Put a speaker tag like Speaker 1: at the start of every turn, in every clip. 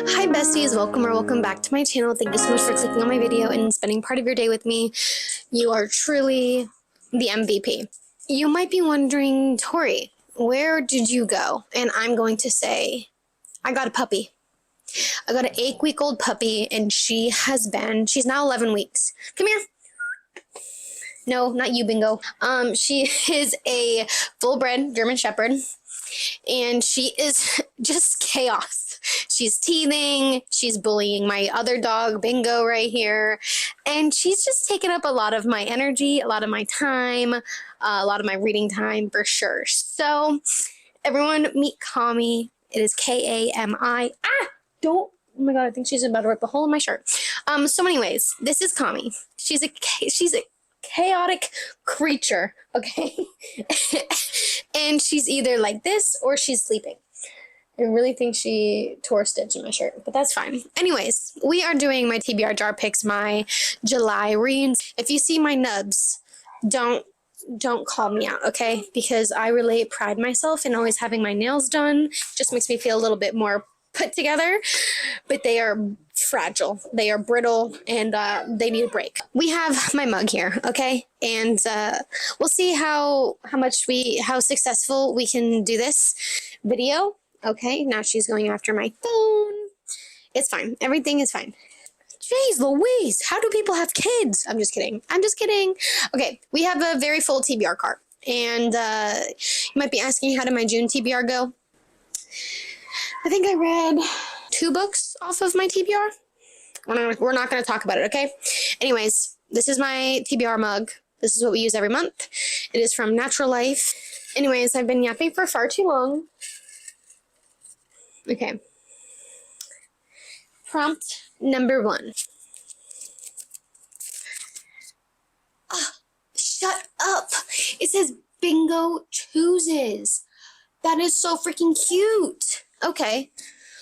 Speaker 1: Hi besties, welcome back to my channel. Thank you so much for clicking on my video and spending part of your day with me. You are truly the MVP. You might be wondering, Tori, where did you go? And I'm going to say, I got a puppy. I got an 8-week-old puppy, and she's now 11 weeks. Come here. No, not you, Bingo. She is a full-bred German Shepherd, and she is just chaos. She's teething, she's bullying my other dog, Bingo, right here, and she's just taken up a lot of my energy, a lot of my time, a lot of my reading time for sure. So, everyone, meet Kami. It is Kami. Oh my god, I think she's about to rip a hole in my shirt. So anyways, this is Kami. She's a chaotic creature, okay? And she's either like this or she's sleeping. I really think she tore a stitch in my shirt, but that's fine. Anyways, we are doing my TBR jar picks, my July reads. If you see my nubs, don't call me out, okay? Because I really pride myself in always having my nails done. Just makes me feel a little bit more put together, but they are fragile, they are brittle, and they need a break. We have my mug here, okay, and we'll see how successful we can do this video. Okay, now she's going after my phone. It's fine, everything is fine. Jeez Louise, how do people have kids? I'm just kidding. Okay, we have a very full TBR cart, and you might be asking, how did my June TBR go? I think I read 2 books off of my TBR. We're not going to talk about it, okay? Anyways, this is my TBR mug. This is what we use every month. It is from Natural Life. Anyways, I've been yapping for far too long. Okay. Prompt number 1. Shut up. It says Bingo chooses. That is so freaking cute. Okay,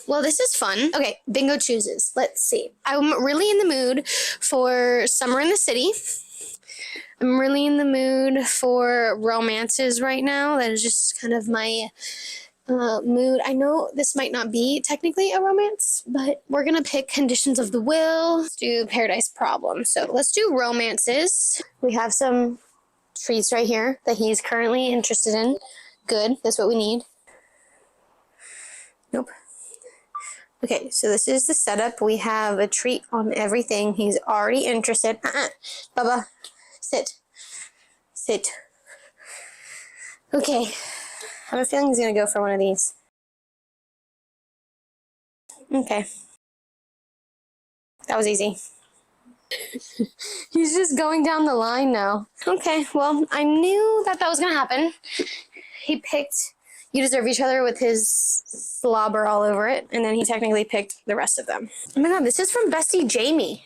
Speaker 1: well, this is fun. Okay, Bingo chooses. Let's see. I'm really in the mood for summer in the city. I'm really in the mood for romances right now. That is just kind of my mood. I know this might not be technically a romance, but we're going to pick Conditions of the Will. Let's do Paradise Problem. So let's do romances. We have some treats right here that he's currently interested in. Good, that's what we need. Nope. Okay, so this is the setup. We have a treat on everything. He's already interested. Bubba, sit. Sit. Okay. I have a feeling he's going to go for one of these. Okay. That was easy. He's just going down the line now. Okay, well, I knew that was going to happen. He picked You Deserve Each Other with his slobber all over it, and then he technically picked the rest of them. Oh my god, this is from Bestie Jamie.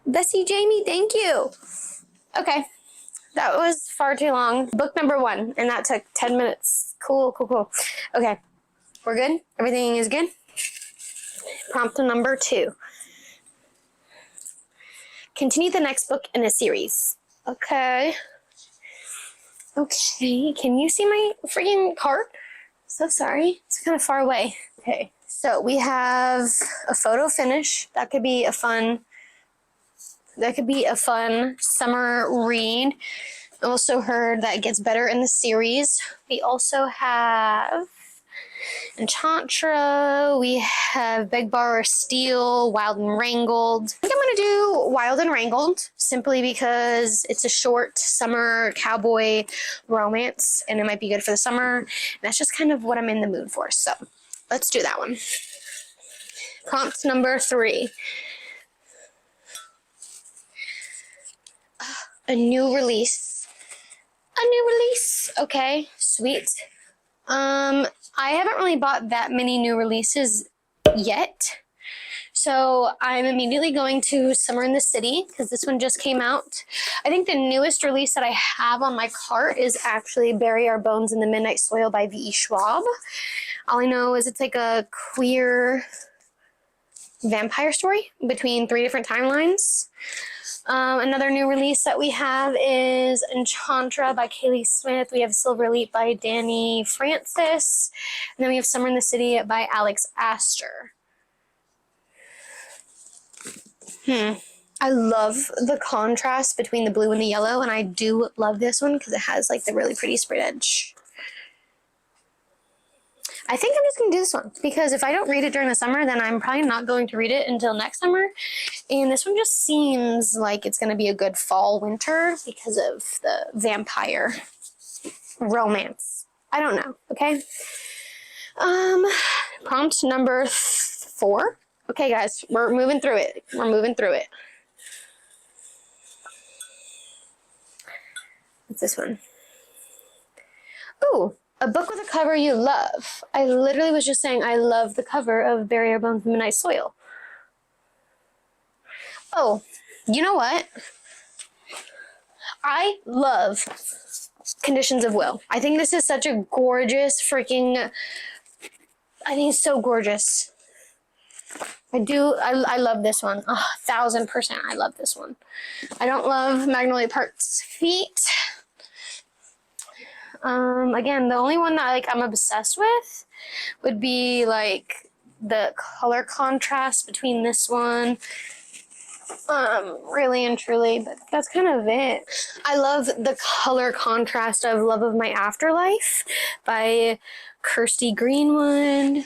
Speaker 1: Bestie Jamie, thank you. Okay, that was far too long. Book number 1, and that took 10 minutes. Cool. Okay, we're good? Everything is good? Prompt number 2. Continue the next book in a series. Okay, can you see my freaking cart? So sorry, it's kind of far away. Okay, so we have a photo finish. That could be a fun summer read. I also heard that it gets better in the series. We also have Enchantra, we have Beg, Borrow, or Steal, Wild and Wrangled. I think I'm going to do Wild and Wrangled simply because it's a short summer cowboy romance and it might be good for the summer. And that's just kind of what I'm in the mood for. So let's do that one. Prompt number 3. A new release. Okay, sweet. I haven't really bought that many new releases yet, so I'm immediately going to Summer in the City because this one just came out. I think the newest release that I have on my cart is actually Bury Our Bones in the Midnight Soil by V.E. Schwab. All I know is it's like a queer vampire story between 3 different timelines. Another new release that we have is Enchantra by Kaylee Smith. We have Silver Leap by Danny Francis. And then we have Summer in the City by Alex Astor. I love the contrast between the blue and the yellow, and I do love this one because it has like the really pretty sprayed edge. I think I'm just going to do this one because if I don't read it during the summer, then I'm probably not going to read it until next summer. And this one just seems like it's going to be a good fall winter because of the vampire romance. I don't know. Okay. Prompt number 4. Okay, guys, we're moving through it. We're moving through it. What's this one? Ooh. A book with a cover you love. I literally was just saying I love the cover of Barrier Bones Midnight Soil. Oh, you know what? I love Conditions of Will. I think this is such a gorgeous freaking... I think it's so gorgeous. I love this one. 1,000%. I love this one. I don't love Magnolia Park's feet. Again, the only one that like I'm obsessed with would be like the color contrast between this one. Really and truly, but that's kind of it. I love the color contrast of Love of My Afterlife by Kirsty Greenwood.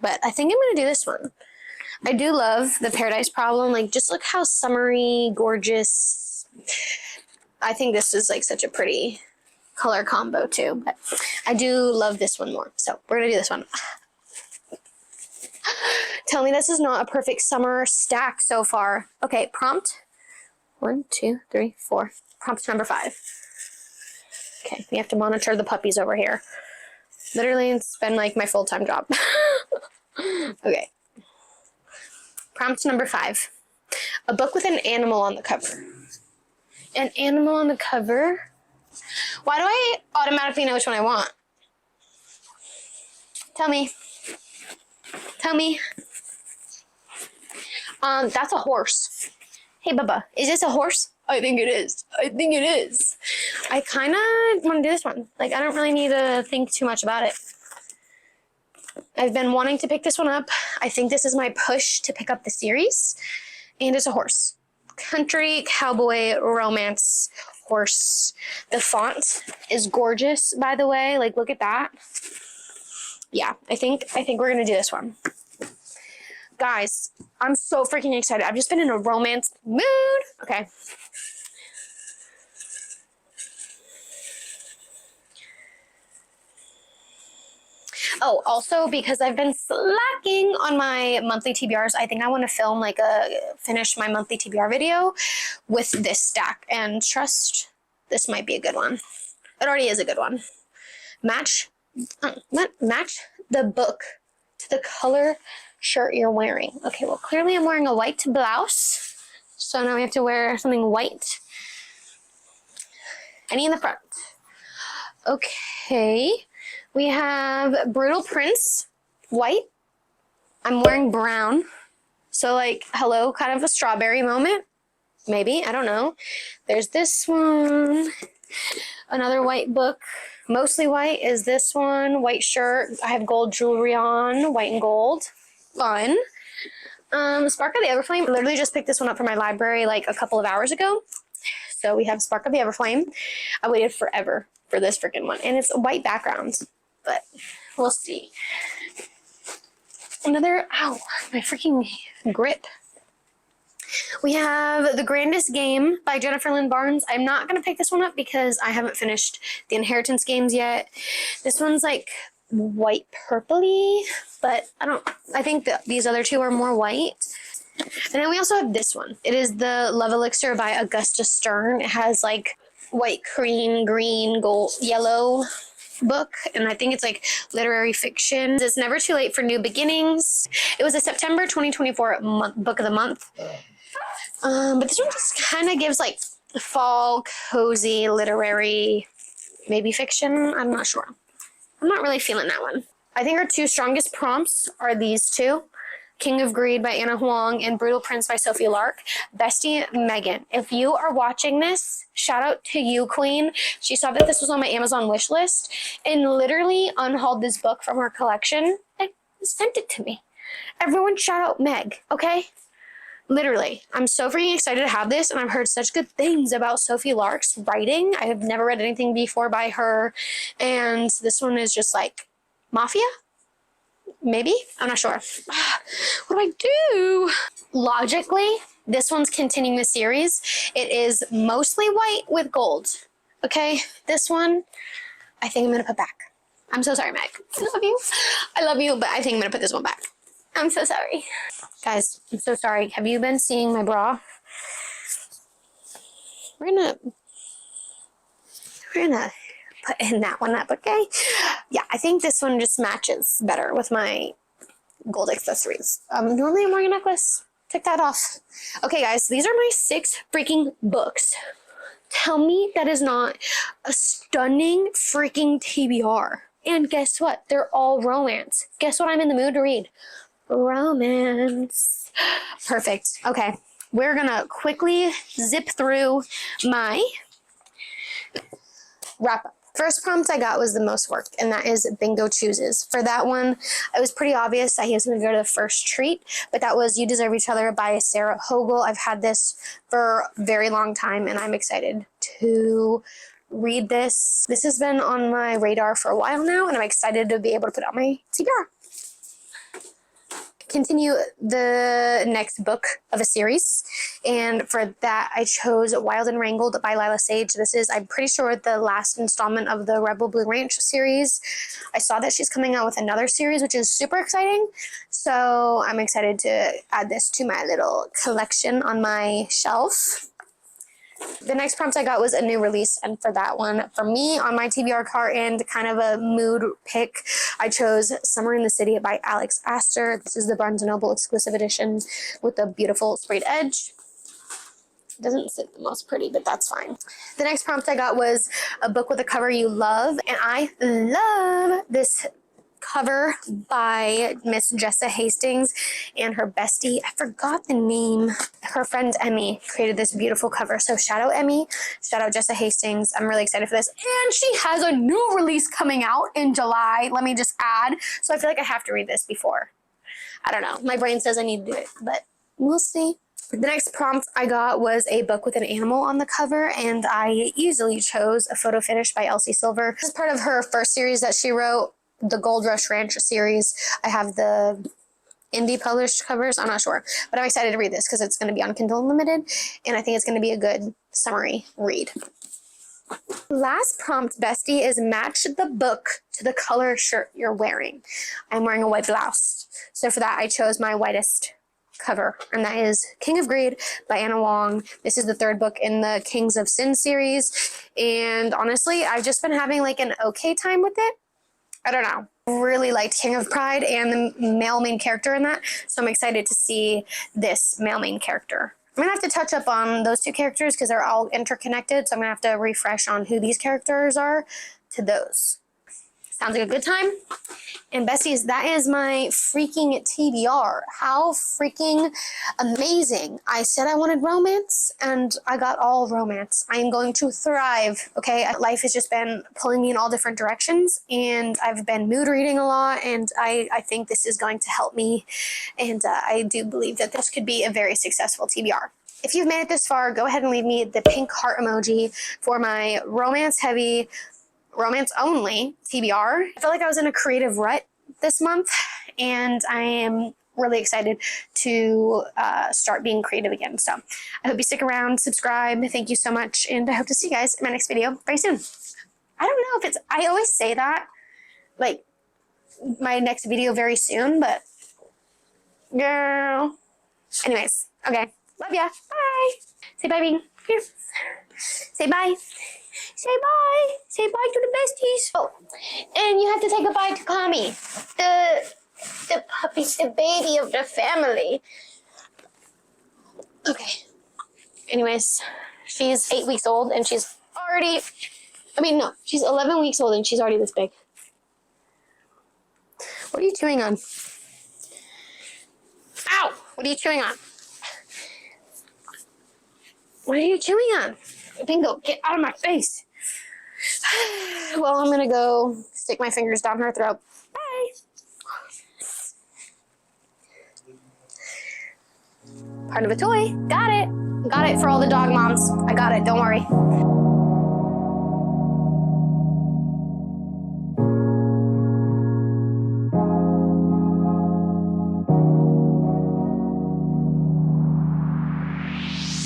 Speaker 1: But I think I'm going to do this one. I do love the Paradise Problem. Like, just look how summery, gorgeous. I think this is like such a pretty color combo too. But I do love this one more. So we're going to do this one. Tell me this is not a perfect summer stack so far. Okay, prompt 1, 2, 3, 4. Prompt number 5. Okay, we have to monitor the puppies over here. Literally, it's been like my full-time job. Okay. Prompt number 5. A book with an animal on the cover. An animal on the cover? Why do I automatically know which one I want? Tell me. Tell me. That's a horse. Hey, Bubba, is this a horse? I think it is. I think it is. I kind of want to do this one. Like, I don't really need to think too much about it. I've been wanting to pick this one up. I think this is my push to pick up the series. And it's a horse. Country, cowboy, romance, horse. The font is gorgeous, by the way. Like, look at that. Yeah, I think we're going to do this one. Guys, I'm so freaking excited. I've just been in a romance mood. Okay. Oh, also because I've been slacking on my monthly TBRs, I think I want to film finish my monthly TBR video with this stack. And trust, this might be a good one. It already is a good one. Match the book to the color shirt you're wearing. Okay, well, clearly I'm wearing a white blouse. So now we have to wear something white. Any in the front. Okay. We have Brutal Prince, white. I'm wearing brown. So like, hello, kind of a strawberry moment. Maybe, I don't know. There's this one. Another white book. Mostly white is this one. White shirt. I have gold jewelry on. White and gold. Fun. Spark of the Everflame. I literally just picked this one up from my library like a couple of hours ago. So we have Spark of the Everflame. I waited forever for this freaking one. And it's a white background. But we'll see. Another, ow, my freaking grip. We have The Grandest Game by Jennifer Lynn Barnes. I'm not going to pick this one up because I haven't finished the Inheritance games yet. This one's like white purpley, but I think that these other two are more white. And then we also have this one. It is the Love Elixir by Augusta Stern. It has like white, cream, green, gold, yellow book, and I think it's like literary fiction. It's Never Too Late for New Beginnings. It was a September 2024 book of the month. But this one just kind of gives like fall, cozy, literary, maybe fiction. I'm not sure. I'm not really feeling that one. I think our two strongest prompts are these two. King of Greed by Anna Huang and Brutal Prince by Sophie Lark. Bestie Megan, if you are watching this, shout out to you, queen. She saw that this was on my Amazon wish list and literally unhauled this book from her collection and sent it to me. Everyone shout out Meg, okay? Literally, I'm so freaking excited to have this, and I've heard such good things about Sophie Lark's writing. I have never read anything before by her, and this one is just like mafia? Maybe? I'm not sure. What do I do? Logically, this one's continuing the series. It is mostly white with gold. Okay, this one, I think I'm gonna put back. I'm so sorry, Meg. I love you. I love you, but I think I'm gonna put this one back. I'm so sorry. Guys, I'm so sorry. Have you been seeing my bra? We're gonna put in that one up, okay? Yeah, I think this one just matches better with my gold accessories. Normally I'm wearing a necklace. Take that off. Okay, guys, these are my 6 freaking books. Tell me that is not a stunning freaking TBR. And guess what? They're all romance. Guess what I'm in the mood to read? Romance. Perfect. Okay, we're gonna quickly zip through my wrap up. First prompt I got was the most work, and that is Bingo Chooses. For that one, it was pretty obvious that he was going to go to the first treat, but that was You Deserve Each Other by Sarah Hogle. I've had this for a very long time, and I'm excited to read this. This has been on my radar for a while now, and I'm excited to be able to put out my TBR. Continue the next book of a series, and for that I chose Wild and Wrangled by Lila Sage. This is, I'm pretty sure, the last installment of the Rebel Blue Ranch series. I saw that she's coming out with another series, which is super exciting, so I'm excited to add this to my little collection on my shelf. The next prompt I got was a new release, and for that one, for me, on my TBR cart and kind of a mood pick, I chose Summer in the City by Alex Astor. This is the Barnes & Noble exclusive edition with a beautiful sprayed edge. It doesn't sit the most pretty, but that's fine. The next prompt I got was a book with a cover you love, and I love this cover by Miss Jessa Hastings and her bestie. I forgot the name. Her friend Emmy created this beautiful cover. So shout out Emmy, shout out Jessa Hastings. I'm really excited for this. And she has a new release coming out in July. Let me just add. So I feel like I have to read this before. I don't know. My brain says I need to do it, but we'll see. The next prompt I got was a book with an animal on the cover, and I easily chose A Photo Finish by Elsie Silver. This is part of her first series that she wrote, the Gold Rush Ranch series. I have the indie published covers. I'm not sure, but I'm excited to read this because it's going to be on Kindle Unlimited, and I think it's going to be a good summary read. Last prompt, bestie, is match the book to the color shirt you're wearing. I'm wearing a white blouse, so for that I chose my whitest cover, and that is King of Greed by Anna Wong. This is the 3rd book in the Kings of Sin series, and honestly, I've just been having like an okay time with it. I don't know. Really liked King of Pride and the male main character in that, so I'm excited to see this male main character. I'm gonna have to touch up on those 2 characters because they're all interconnected, so I'm gonna have to refresh on who these characters are to those. Sounds like a good time. And besties, that is my freaking TBR. How freaking amazing. I said I wanted romance, and I got all romance. I am going to thrive, okay? Life has just been pulling me in all different directions, and I've been mood reading a lot, and I think this is going to help me, and I do believe that this could be a very successful TBR. If you've made it this far, go ahead and leave me the pink heart emoji for my romance-heavy, romance-only TBR. I felt like I was in a creative rut this month, and I am really excited to start being creative again. So I hope you stick around, subscribe. Thank you so much, and I hope to see you guys in my next video very soon. I don't know if it's, I always say that, like, my next video very soon, but girl. Anyways, okay. Love ya. Bye. Say bye, Bing. Here. Say bye. Say bye. Say bye to the besties. Oh, and you have to say goodbye to Kami, the puppy, the baby of the family. Okay. Anyways, she's 8 weeks old, and she's already, no, she's 11 weeks old, and she's already this big. What are you chewing on? Ow! What are you chewing on? What are you chewing on? Bingo, get out of my face. Well, I'm gonna go stick my fingers down her throat. Bye. Part of a toy. Got it. Got it for all the dog moms. I got it. Don't worry.